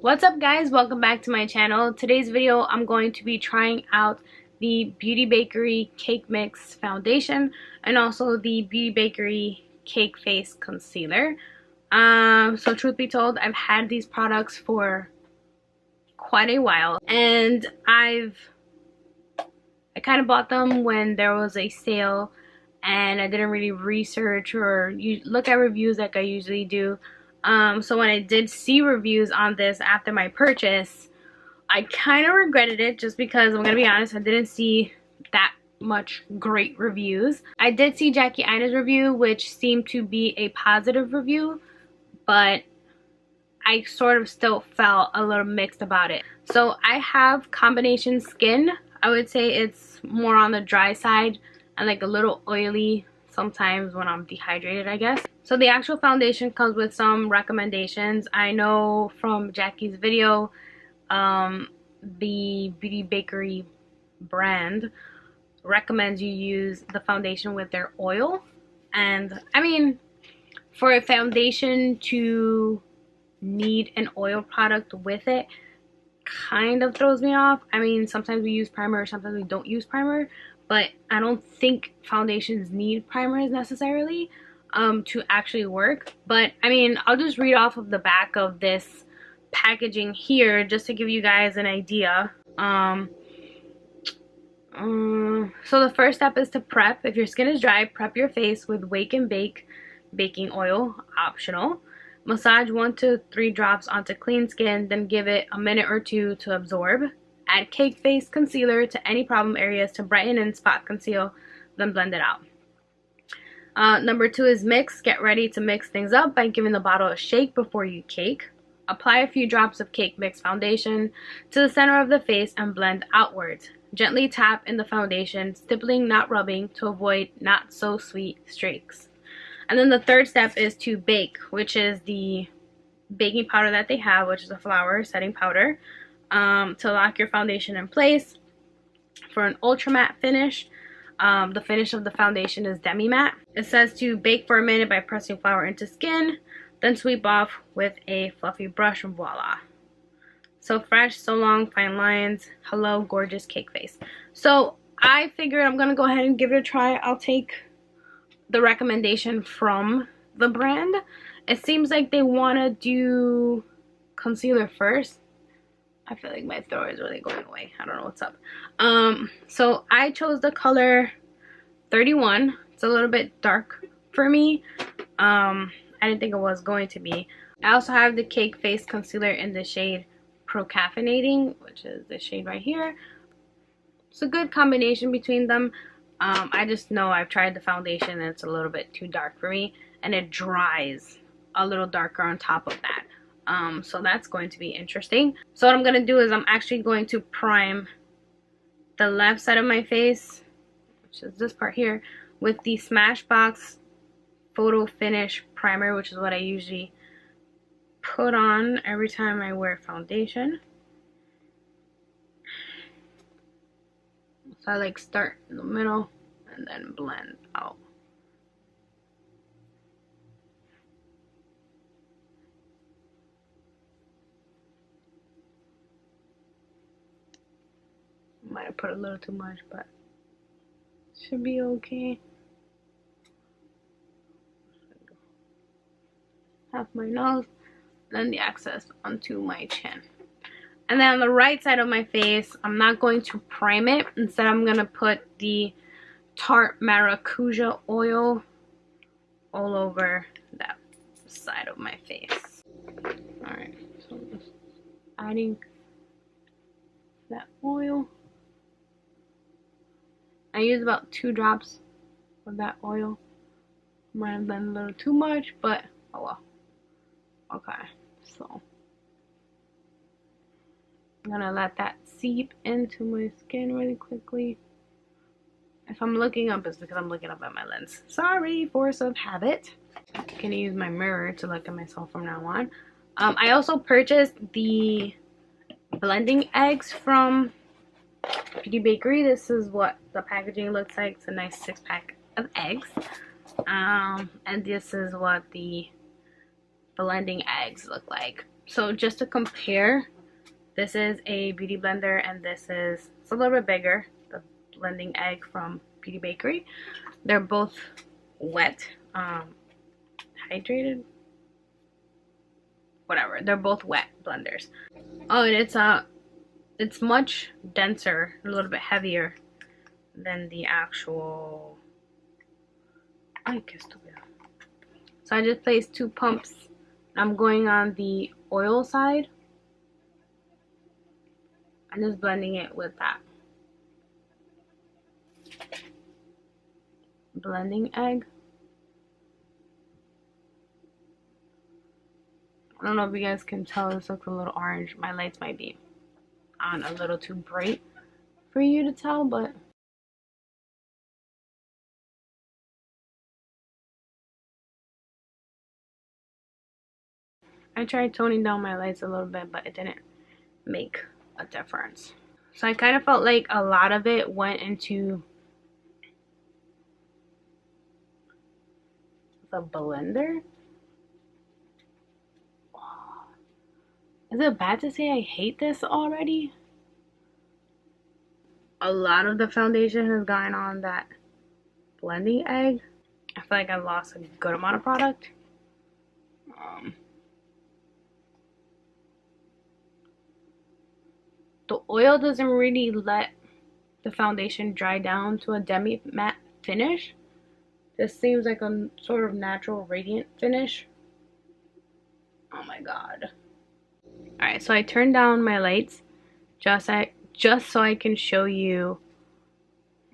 What's up guys, welcome back to my channel. Today's video I'm going to be trying out the Beauty Bakerie Cake Mix Foundation and also the Beauty Bakerie Cake Face Concealer. So truth be told, I've had these products for quite a while and I kind of bought them when there was a sale and I didn't really research or look at reviews like I usually do. So when I did see reviews on this after my purchase, I kind of regretted it just because I'm gonna be honest, I didn't see that much great reviews. I did see Jackie Ina's review, which seemed to be a positive review, but I sort of still felt a little mixed about it. So I have combination skin. I would say it's more on the dry side and like a little oily sometimes when I'm dehydrated, I guess. So the actual foundation comes with some recommendations. I know from Jackie's video, the Beauty Bakerie brand recommends you use the foundation with their oil. And I mean, for a foundation to need an oil product with it kind of throws me off. I mean, sometimes we use primer, sometimes we don't use primer, but I don't think foundations need primers necessarily to actually work. But I mean, I'll just read off of the back of this packaging here just to give you guys an idea. So the first step is to prep. If your skin is dry, prep your face with Wake and Bake baking oil, optional. Massage 1 to 3 drops onto clean skin, then give it a minute or two to absorb. Add Cake Face Concealer to any problem areas to brighten and spot conceal, then blend it out. Number 2 is mix. Get ready to mix things up by giving the bottle a shake before you cake. Apply a few drops of Cake Mix foundation to the center of the face and blend outwards. Gently tap in the foundation, stippling, not rubbing, to avoid not so sweet streaks. And then the third step is to bake, which is the baking powder that they have, which is a flour setting powder, to lock your foundation in place for an ultra matte finish. The finish of the foundation is demi matte. It says to bake for a minute by pressing flour into skin, then sweep off with a fluffy brush, and voila. So fresh, so long, fine lines, hello, gorgeous cake face. So I figured I'm gonna go ahead and give it a try. I'll take the recommendation from the brand. It seems like they want to do concealer first. I feel like my throat is really going away. I don't know what's up. So I chose the color 31. It's a little bit dark for me. I didn't think it was going to be. I also have the Cake Face Concealer in the shade Pro-Caffeinating, which is the shade right here. It's a good combination between them. I just know I've tried the foundation and it's a little bit too dark for me, and it dries a little darker on top of that. So that's going to be interesting. So what I'm going to do is I'm actually going to prime the left side of my face, which is this part here, with the Smashbox Photo Finish Primer, which is what I usually put on every time I wear foundation. So I like start in the middle and then blend out. Might have put a little too much, but should be okay. Half my nose, then the excess onto my chin. And then on the right side of my face, I'm not going to prime it. Instead, I'm going to put the Tarte Maracuja oil all over that side of my face. Alright, so just adding that oil. I use about 2 drops of that oil. Might have been a little too much, but oh well. Okay, so I'm gonna let that seep into my skin really quickly. If I'm looking up, it's because I'm looking up at my lens. Sorry, force of habit. I'm gonna use my mirror to look at myself from now on. I also purchased the blending eggs from Beauty Bakerie. This is what the packaging looks like. It's a nice 6-pack of eggs. And this is what the blending eggs look like. So just to compare, this is a beauty blender and this is, it's a little bit bigger, the blending egg from Beauty Bakerie. They're both wet, hydrated, whatever. They're both wet blenders. Oh, and it's much denser, a little bit heavier than the actual. So I just placed 2 pumps. I'm going on the oil side. I'm just blending it with that blending egg. I don't know if you guys can tell, this looks a little orange. My lights might be on a little too bright for you to tell, but I tried toning down my lights a little bit, but it didn't make a difference. So I kind of felt like a lot of it went into the blender. Is it bad to say I hate this already? A lot of the foundation has gone on that blending egg. I feel like I lost a good amount of product. The oil doesn't really let the foundation dry down to a demi matte finish. This seems like a sort of natural radiant finish. Oh my god. Alright, so I turned down my lights just so I can show you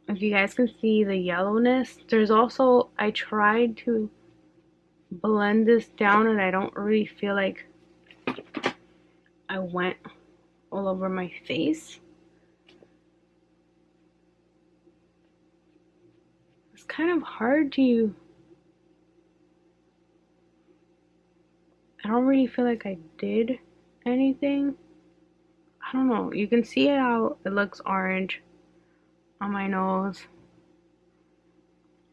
if you guys can see the yellowness. There's also, I tried to blend this down and I don't really feel like I went all over my face. It's kind of hard to, I don't really feel like I did anything. I don't know. You can see how it looks orange on my nose.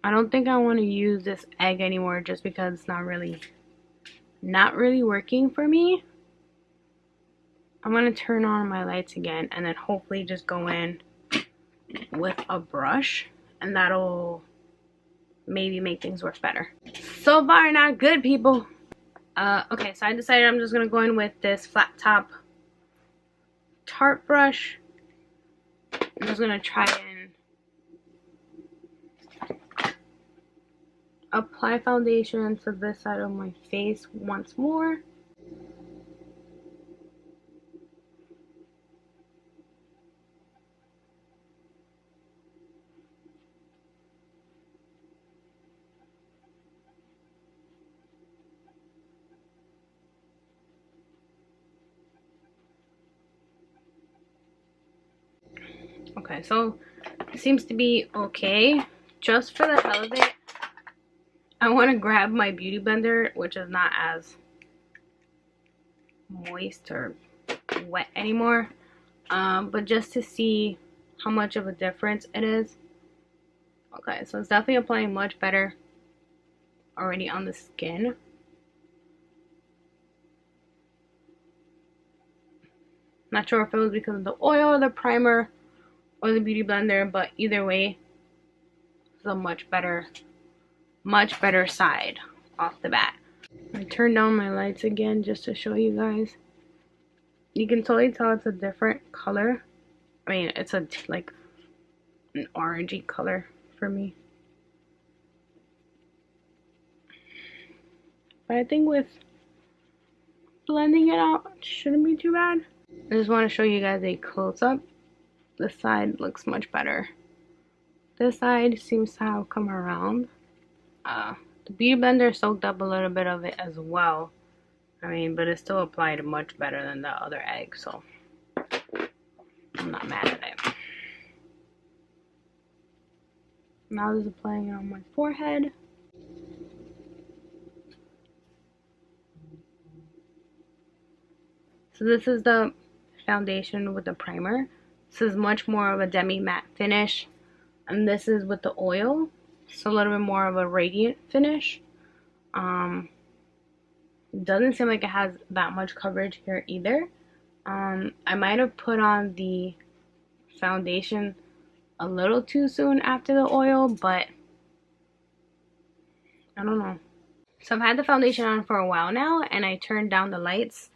I don't think I want to use this egg anymore just because it's not really working for me. I'm going to turn on my lights again and then hopefully just go in with a brush and that'll maybe make things work better. So far, not good, people. Okay, so I decided I'm just going to go in with this flat top Tarte brush. I'm just going to try and apply foundation to this side of my face once more. Okay, so it seems to be okay. Just for the hell of it, I want to grab my beauty blender, which is not as moist or wet anymore, but just to see how much of a difference it is. Okay, so it's definitely applying much better already on the skin. Not sure if it was because of the oil, the primer, or the beauty blender, but either way, it's a much better side off the bat. I turned down my lights again just to show you guys. You can totally tell it's a different color. I mean, it's like an orangey color for me. But I think with blending it out, it shouldn't be too bad. I just want to show you guys a close-up. This side looks much better. This side seems to have come around. The beauty blender soaked up a little bit of it as well. I mean, but it still applied much better than the other egg, so I'm not mad at it. Now this is applying it on my forehead. So this is the foundation with the primer. This is much more of a demi matte finish, and this is with the oil. It's a little bit more of a radiant finish. It doesn't seem like it has that much coverage here either. I might have put on the foundation a little too soon after the oil, but I don't know. So I've had the foundation on for a while now, and I turned down the lights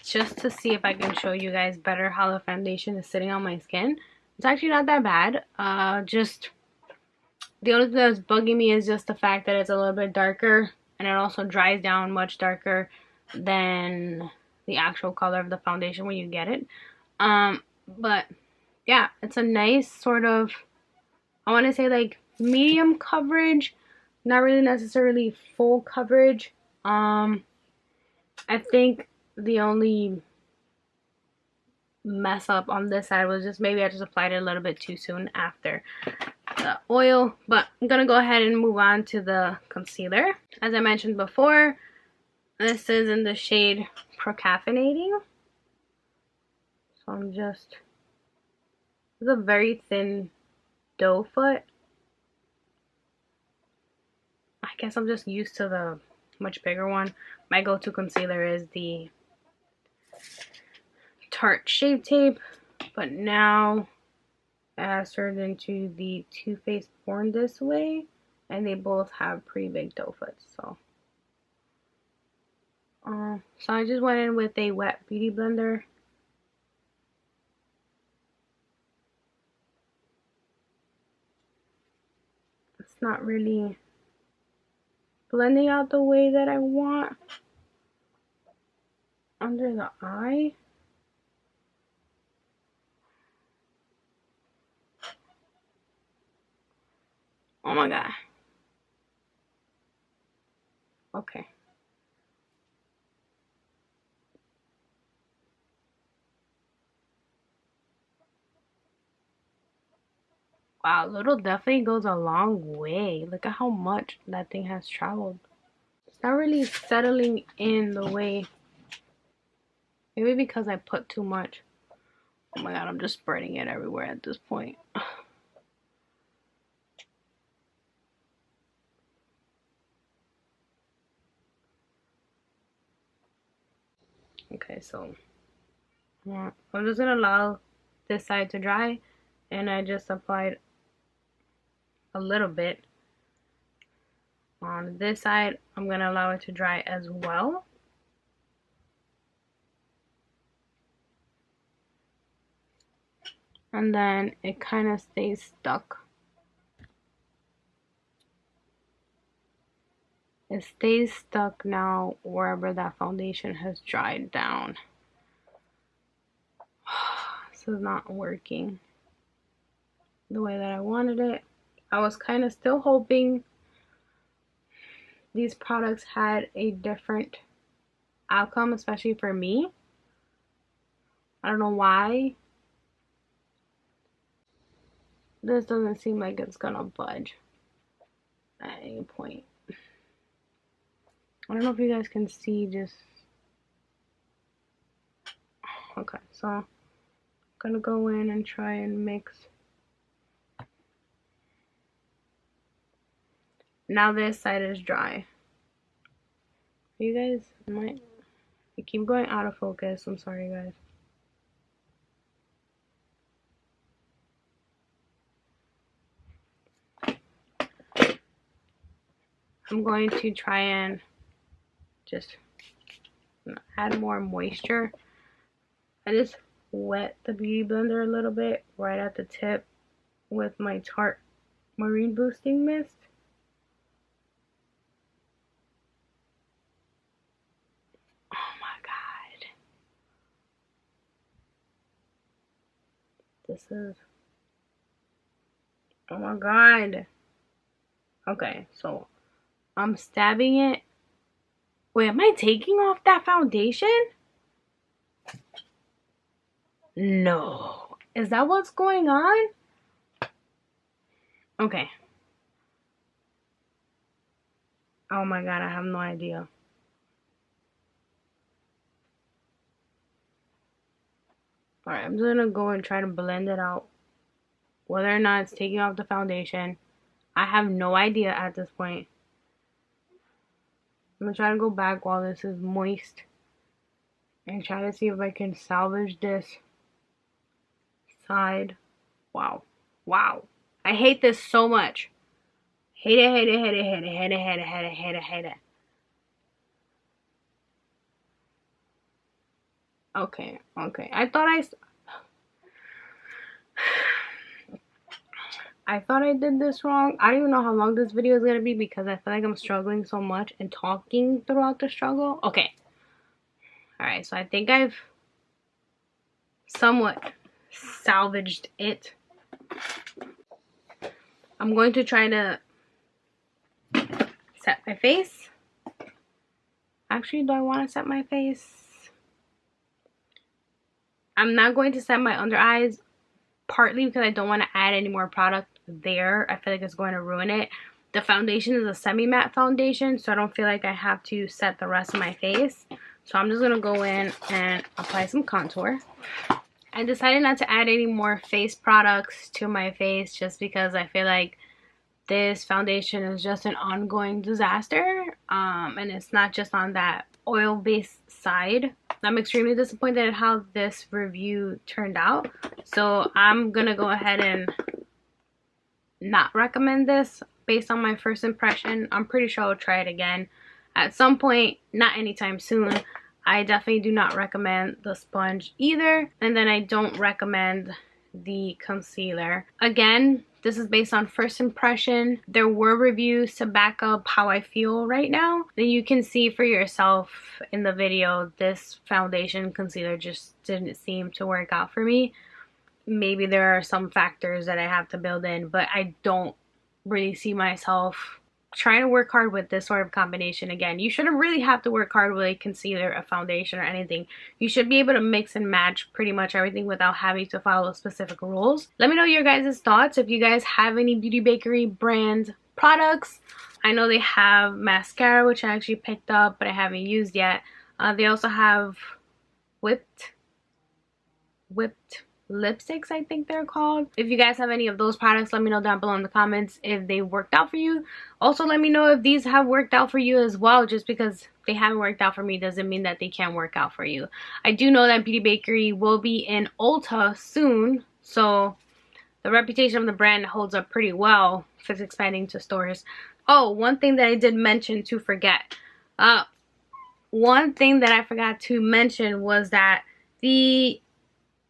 just to see if I can show you guys better how the foundation is sitting on my skin. It's actually not that bad. Just the only thing that's bugging me is just the fact that it's a little bit darker, and it also dries down much darker than the actual color of the foundation when you get it. But yeah, it's a nice sort of, I want to say like medium coverage, not really necessarily full coverage. I think the only mess up on this side was just maybe I just applied it a little bit too soon after the oil. But I'm gonna go ahead and move on to the concealer. As I mentioned before, this is in the shade Procaffeinating. So I'm just, it's a very thin doe foot. I guess I'm just used to the much bigger one. My go-to concealer is the Tarte Shape Tape, but now it has turned into the Too Faced Born This Way, and they both have pretty big doe foots. So I just went in with a wet beauty blender. It's not really blending out the way that I want under the eye. Oh my god. Okay. Wow, little definitely goes a long way. Look at how much that thing has traveled. It's not really settling in the way. Maybe because I put too much. Oh my god, I'm just spreading it everywhere at this point. Okay, so yeah, I'm just gonna allow this side to dry, and I just applied a little bit on this side. I'm gonna allow it to dry as well. And then it kind of stays stuck. It stays stuck now wherever that foundation has dried down. This is not working the way that I wanted it. I was kind of still hoping these products had a different outcome, especially for me. I don't know why. This doesn't seem like it's gonna budge at any point. I don't know if you guys can see just... Okay, so I'm gonna go in and try and mix. Now this side is dry. You guys might... I keep going out of focus. I'm sorry, guys. I'm going to try and just add more moisture. I just wet the beauty blender a little bit right at the tip with my Tarte Marine Boosting Mist. Oh my god. This is... Oh my god. Okay, so I'm stabbing it. Wait, am I taking off that foundation? No. Is that what's going on? Okay. Oh my god, I have no idea. Alright, I'm just gonna go and try to blend it out. Whether or not it's taking off the foundation, I have no idea at this point. I'm gonna try to go back while this is moist and try to see if I can salvage this side. Wow. Wow. I hate this so much. Hate it, hate it, hate it, hate it, hate it, hate it, hate it, hate it, hate it. Okay, okay. I thought I did this wrong. I don't even know how long this video is gonna be because I feel like I'm struggling so much and talking throughout the struggle. Okay. Alright, so I think I've somewhat salvaged it. I'm going to try to set my face. Actually, do I want to set my face? I'm not going to set my under eyes, partly because I don't want to add any more product there. I feel like it's going to ruin it. The foundation is a semi-matte foundation, so I don't feel like I have to set the rest of my face. So I'm just going to go in and apply some contour. I decided not to add any more face products to my face just because I feel like this foundation is just an ongoing disaster. And it's not just on that oil-based side. I'm extremely disappointed at how this review turned out. So I'm going to go ahead and not recommend this based on my first impression. I'm pretty sure I'll try it again at some point, not anytime soon. I definitely do not recommend the sponge either. And then I don't recommend the concealer. Again, this is based on first impression. There were reviews to back up how I feel right now. Then you can see for yourself in the video, this foundation concealer just didn't seem to work out for me. Maybe there are some factors that I have to build in, but I don't really see myself trying to work hard with this sort of combination again. You shouldn't really have to work hard with a concealer, a foundation, or anything. You should be able to mix and match pretty much everything without having to follow specific rules. Let me know your guys' thoughts. If you guys have any Beauty Bakerie brand products. I know they have mascara, which I actually picked up, but I haven't used yet. They also have whipped lipsticks, I think they're called. If you guys have any of those products, let me know down below in the comments if they worked out for you. Also, let me know if these have worked out for you as well. Just because they haven't worked out for me doesn't mean that they can't work out for you. I do know that Beauty Bakerie will be in Ulta soon, so the reputation of the brand holds up pretty well if it's expanding to stores. Oh, one thing that I did mention to forget. One thing that I forgot to mention was that the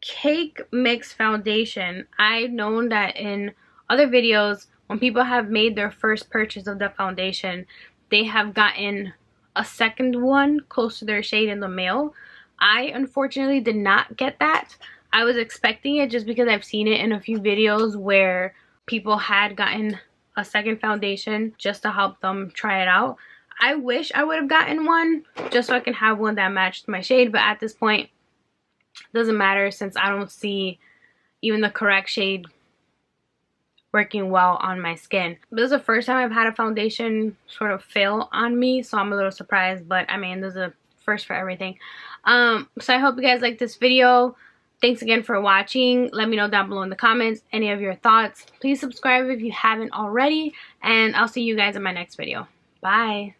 cake mix foundation, I've known that in other videos when people have made their first purchase of the foundation, they have gotten a second one close to their shade in the mail. I unfortunately did not get that. I was expecting it just because I've seen it in a few videos where people had gotten a second foundation just to help them try it out. I wish I would have gotten one just so I can have one that matched my shade, but at this point doesn't matter since I don't see even the correct shade working well on my skin. This is the first time I've had a foundation sort of fail on me, so I'm a little surprised, but I mean, this is a first for everything. So I hope you guys like this video. Thanks again for watching. Let me know down below in the comments any of your thoughts. Please subscribe if you haven't already, and I'll see you guys in my next video. Bye.